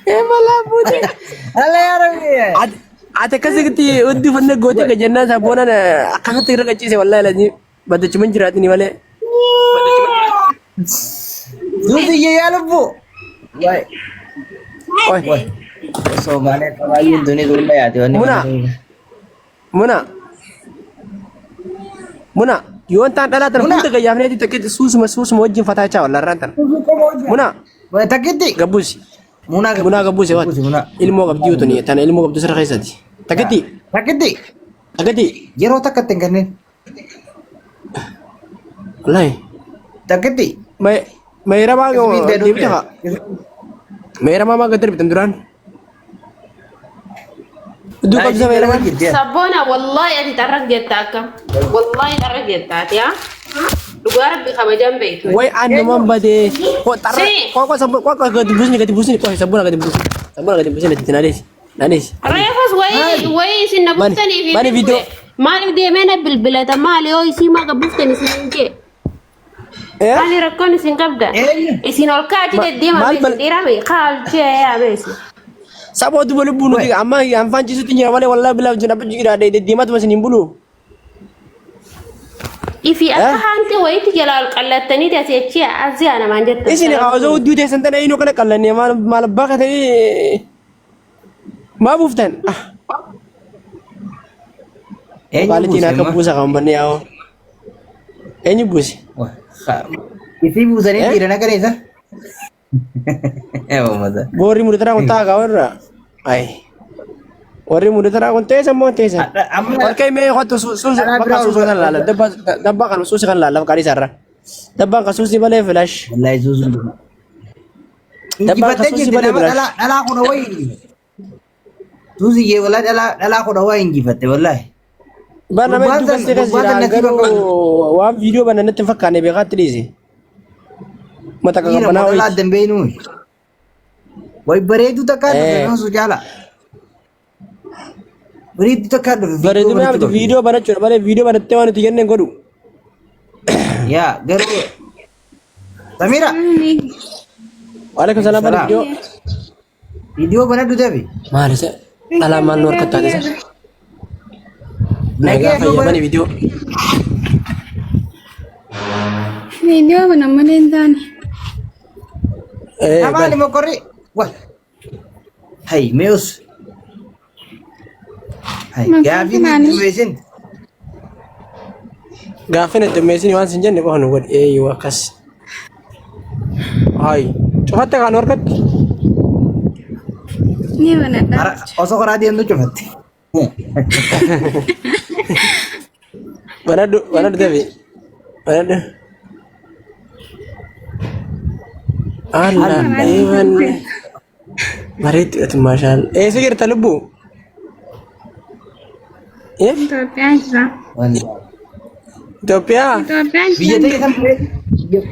malah putih. Ala ya Rabbi. Ate kasi kiti uddi fanne gote ka janna sa bona na akaka tira ka chise wallahi laji bada cuman jirati ni wale. Zuzi ya lubu. Wai. Oi. So mane tawayin dunia dulu ya tuh. Muna yuwan tan dala tan kunta ga yamne ti takiti susu wajin fata cha wallahi rantan. Muna Wai takiti. gabusi. Muna gabusi wat. Ilmu gabdi utuni tan ilmu gabdu sara khaisati. Takiti. Jero takatin kan nih. Wallahi. Takiti. May rama go dibita ka. May rama ma gadir bitanduran. Udu kabza may rama. Sabona wallahi ati tarak jettaka. Wallahi tarak jettat ya. Lugar bi khabajan bait. Wai anu mambade ko tarak ko sabun ko gatibusni ko sabuna gatibusni tinalis. Nanis. Rayfas wai sinabustani fi. Mani video. Mani de mena bilbilata mali o isi ma gabustani sinke. Mali rakkoni sinkabda. Isin olkaati de dima be dirame khalche ya besi. Sabo tu boleh bunuh tiga amma yang fanci su tinya wale wallahi bila jenapa juga ada dimat masih nimbulu. Ifi akahanti waiti jalal qallatani ta sechi azzi ana manjetta. Isi ni awazo udu de santana ino kala kallani mal baka tadi ma buftan. Balik tina ke busa kambani ao. Enyi busi. Wah. Isi busa ni tidak nak ni sah. Mada. Bori muda terang unta kawan ay. Bori muda terang unta sama tesa. Orkai me kau tu susu kan lala. Dabba kan susu kan lala kari sarra. Dabba kan susu balik flash. Wallahi susu. Dabba kan susu balik flash. Dala aku dawai. Susu ye wallahi dala aku dawai ingi fatte wallahi. Bana me tu kasi kasi garu wa video bana net fakane be katrisi. Mata ka bana wai. Wala dambe nu. Wai baredu takkan no sujala. Baredu takkan. Baredu me am video bana chur bale video bana tewanu tigenne godu. Ya, garu. Samira. Waalaikumsalam video. Video bana du devi. Mari se alaman nur kata desa. Naga bana video. Video bana malentan. Apa ni mau kori? Wah. Hai, Meus. Hai, Gavin mesin. Gavin itu mesin wan sinjan ni ko hanu god wakas. Hai, coba te kan orkat. Ni bana ta. Osok radian tu coba. Mana du Devi? Mana du? Allah, Iwan. Mari itu masal. Segera terlebu. Ya? Ethiopia. Biar dia kan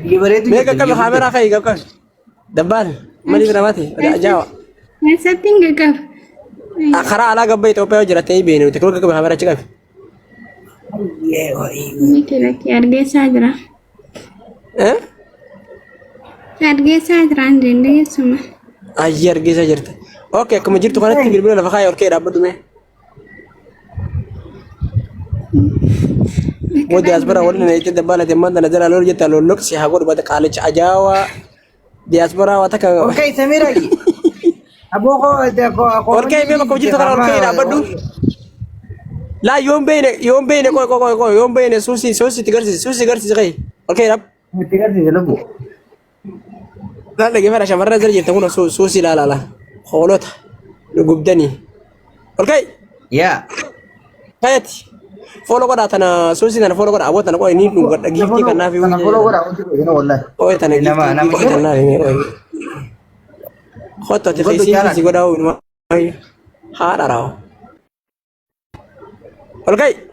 biar itu. Mereka kan kamera kayak kan. Dabal. Mari beramati. Ada Jawa. Setting gak? Akhara ala gabay Ethiopia jira tay benu. Tekul ka kamera cakap. Iya, ini kira-kira harga saja. Harga saja andende semua. Ayer gisa jirta. Oke, kamu jirtu kana tigir bila lafa kaya orke rabadu me. Mo diaspora wala na ite dabala te manda nazara lor jeta lolok si hagor bada college ajawa. Diaspora wata ka. Oke, Samira lagi. Abo ko orke me ko jirtu kana orke rabadu. La yombe ne ko yombe ne susi tigarsi kai. Orke rab. Tigarsi lebu. لا لا جماعة عشان مرة زرجة تكون سوسي لا خولتها نقبدني أوكي يا هاتي فولو قرأ أنا سوسي أنا فولو قرأ أبوت أنا قوي نيل نقدر أجيب تيجي كنا في أنا فولو قرأ هنا والله قوي أنا جيب تيجي كنا في خطة تخيسين في قرأ ونما هذا راو أوكي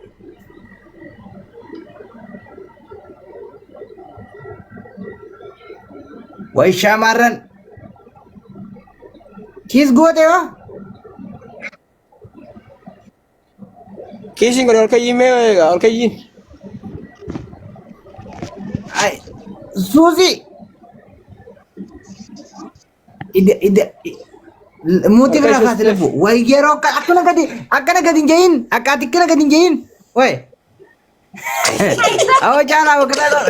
Wai syamaran. Kis gua teh. Kisin ko orkay ime orkay yin. Ai Susi. Ide Muti bira kaase lafu. Way yeroo akkana gadi jayin. Akkati akkana gadi jayin. Way. Awa jala wakala.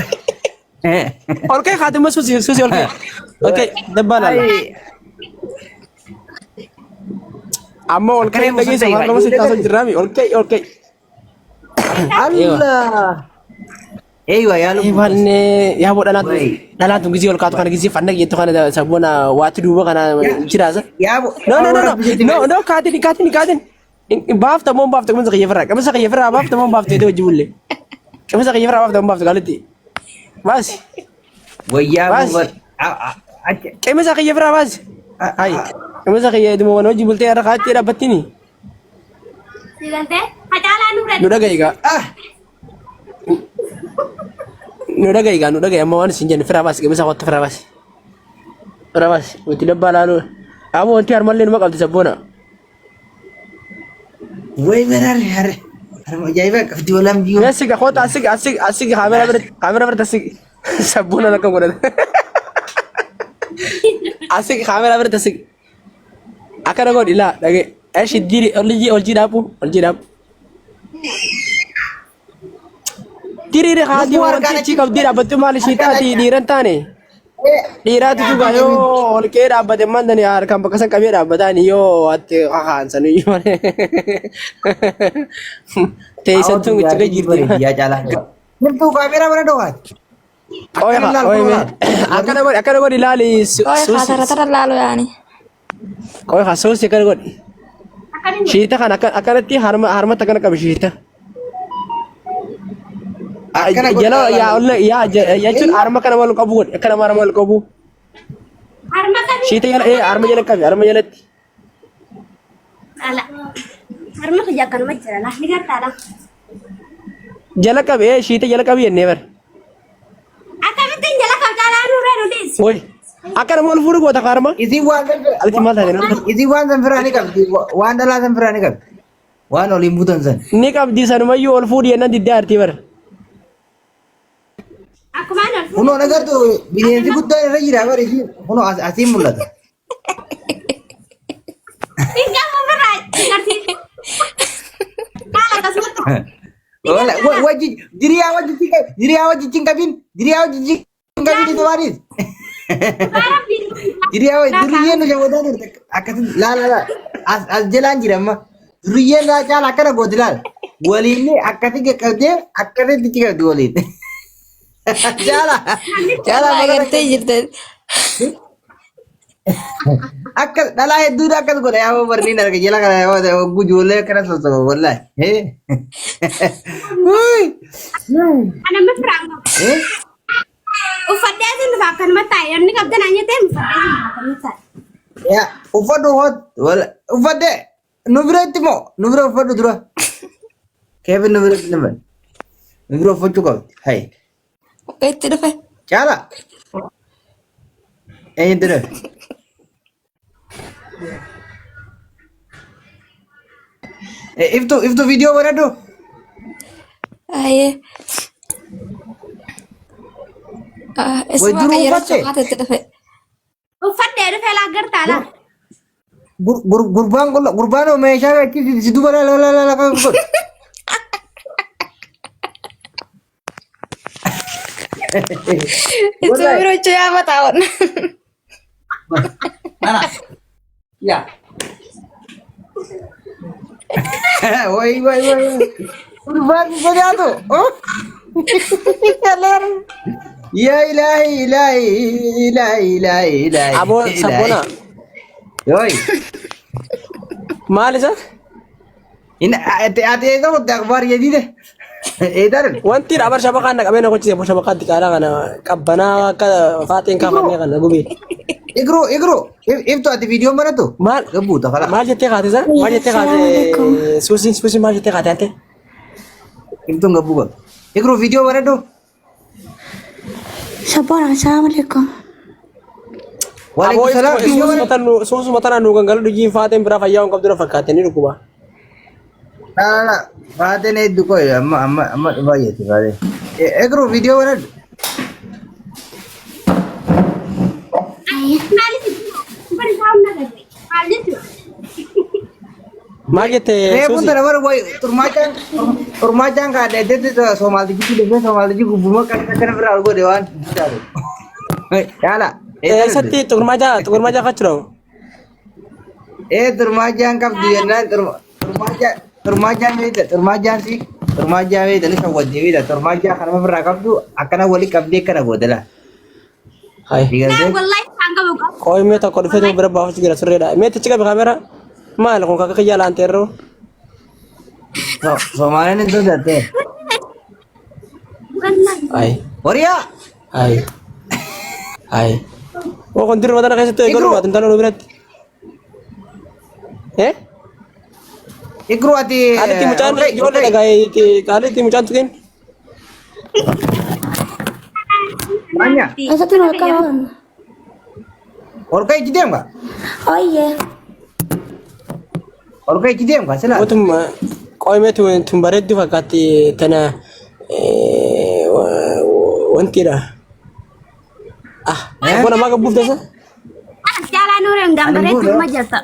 Ol kay khatim susi ol kay. Okay, dabbala. Amma ol kay lagi sama kamu sih tahu jerami. Ol kay. Allah. Ewa ya lu. Iwanne ya buat dalat gizi ol katu kan gizi fandak itu kan ada sabuna watu dua kan cirasa. Ya bu. No katin. Baaf tamam kamu sakit yefra. Kamu sakit yefra baaf tamam itu julle. Kamu sakit yefra baaf tamam galiti. Mas. Way ya bu. Kamu sakit yefra mas. Hai. Kamu sakit itu mau noji bulte arah kati dapat ini. Sigante, hajala nure. Nuda gay ka? Nuda gay mau anu sinjan frabas, kamu sakit frabas. Uti dabba lalu. Amo anti armalin mak abdi sabuna. Way benar hari. Mau jaiba di dalam jiwa. Asik aku asik kamera bertasik. Sabuna nak kamu. Asik kamera bertasik. Akan aku dila lagi. Asyik diri olji dapu. Diri deh kalau dia orang cik kau diri apa tu malah cerita di rentane. Dira tu juga yo, oleh kira apa teman dan ya rekam bekasan kami ada apa tani yo, ati akan sanu yo. Teh sentuh juga gitu. Dia jalan. Nentu kamera mana doang? Oh ya, akan aku dilali. Rata-rata lalu ya nih. Oh ya, sih kan aku. Shita kan akan nanti harma takkan kami shita. Jalo ya Allah ya cun harma kan malu kabu kan malu kabu. Harma kan. Shita ya harma jalan kami jalan. Ala. Harma kejakan macam lah ni kata lah. Jalan kami shita jalan kami never. Akan nanti jalan kau jalan nure nudis. Oi. Akan malu furu gua tak harma. Isi wan dan berani kan? Wan dan berani kan? Wan olimbutan san. Ni kap di sana mayu all food ya nanti dar tibar. Aku mana? Uno nagar tu bini nanti buta lagi dah baru isi. Uno asim mula tu. Tinggal memberat. Ngerti? Kalau tak semua. Olah, diri awak cicing kabin itu waris. Jadi awak durian tu jauh dah ni. Akan la. As jalan je mah. Durian dah jalan akan aku jalan. Buali ni akan tiga kerja, akan tiga dua lit. Jalan Ngerti gitu. Akan dalam itu dah akan aku dah awak berni nak jalan kan awak aku jual kerana sesuatu boleh. Hui. Anak berperang. Ufat dia tu makan mata. Yang ni kapten nanya tu ufat dia makan mata. Ya, ufat deh. Nubra ufat tu dulu. Kevin nubra ufat juga. Hai. Oke, itu deh. Cala. Itu deh. If tu video mana tu? Iya. Semua kayak rasa itu deh. Ufat dia tu lagar tala. Gurban मैं ऐसा कि सिद्धू वाला ला का Itu lucu ya apa tahun? mana ya woi gurban बजा तो ya ilahi Abo sabuna. Yoi. Mal sah? Ini ate itu akhbar jadi deh. Edar. Wanti abar siapa kan? Kami nak cakap siapa kan? Tiada kan? Kabana ka fatin kapan kan? Gubi. Igro. Itu ate video mana tuh? Mal. Gebu tak kalah. Mal jete kate sah? Mal jete kate. Susi mal jete kate ante. Itu gebu kan? Igro video mana tuh? Assalamualaikum. Waalaikumsalam. Susu matan anu kan kalau di fatin berapa yang kau tu fakate ni rukuba. Nah, fatin itu kau ya, amma bayar tu fatin. Igro video mana? Ayah, kali tu. Beri tahu nak lagi. Kali tu Maal jettee Reefun Suusi? tana bara boy turmaachaan ka deedeetti Soomaaltichi dhufee Soomaaltichi gubbuma kana biraa ol godhe waan bitaaru. Yaala. Eessatti tukurmaajaa kachuu Turmaachaan qabdu yennaan turmaachaan beekta turmaachaan beekta ni shawwaddee beekta turmaachaa kanama biraa qabdu akkana wali qabdee kana godala. Hai. Wallahi sangka buka. Koi mee tokko dhufee bira baafachuu jira sirreedha. Mee tichi qabi kaamera. Maal kun kakka kiyyaa laanteerroo. Soomaaleen hin tolchatte. Hai. Horiyaa. Hai. Hai. Oh kun dirma tana keessatti eegalu baatu intala nu biratti. Ikru ati. Kaalitti mucaan ijoollee dhagaa'ee kaalitti mucaan tuqin. Manya. Satu nak kawan. Orka ichi deem ka? Oh iya. Orka ichi deem ka sila? Mootum qooyi mee tun bareeddu fakkaatti tana wantiidha. Bona maa qabbuuf tasa? Jalan orang gambar itu majalta.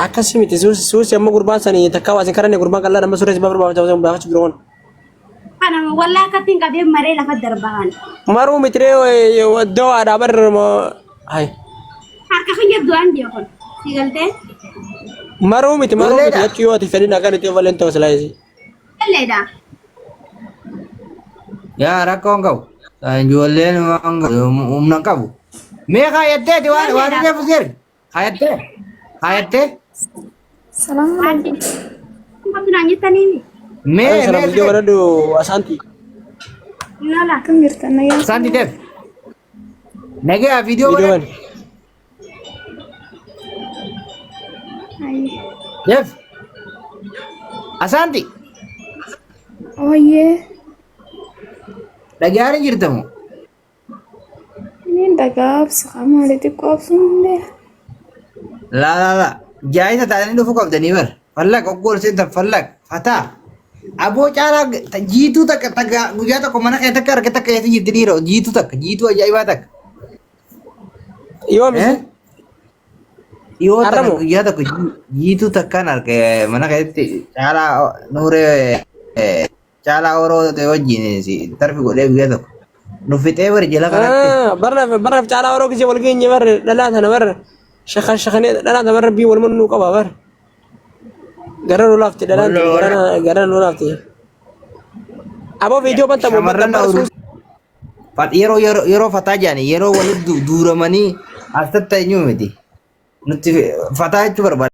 Akkasii miti suusi amma gurbaan sanii takka waasin karanne gurbaan qal'aa nama suuressi baafachuu biroon. Kana wallahi katiin qabee maree lafa darbahan. Maruu mitiree iddoo aadaa barra hai. Harka keenya du'an jechuun. Sigaltee? Maruu miti jechuu yoo ati fedhin akka itti valeen ta'u silaayisi. Qalleedha. Yaa rakkoon qabu. Ijoolleen humna qabu. Mee kaayatteeti waan reefu sirri. Kaayattee? Assalamualaikum. Kamu nanya tani ini. Salam video baradu Asanti. Nala. Kemirta na ya. Asanti def. Nage video Video baradu. Hai. Def. Asanti. Oh iya. Dhagaarin jirtamu. Ini dagap sama ada tiku deh. La. Jaayisa taatanii dhufuu qabdanii bar. Fallaq oggol seentan fallaq fataa. Aboo caalaa jiituu takka guyyaa tokko mana kee takka arge takka eessa jirti dhiiroo jiituu ajaa'ibaa takka. Yoo misi. Yoo takka guyyaa tokko jiituu takkaan arge mana keessatti caalaa nuuree caalaa oroo ta'e wajjin tarfi godhee guyyaa tokko. Nuffixee bari jala kanatti. Barnaaf caalaa oroo gisee wal geenye bar dhalaa sana bar shaqanii dhalaa sana bar bii wal mannuu qaba bar. Gara nu laafti dhalaan gara nu laafti. Aboo viidiyoo banta shamarran yeroo fataa jedhani yeroo walitti duuramanii as tatta'e miti nutti fataa jechuu barbaada.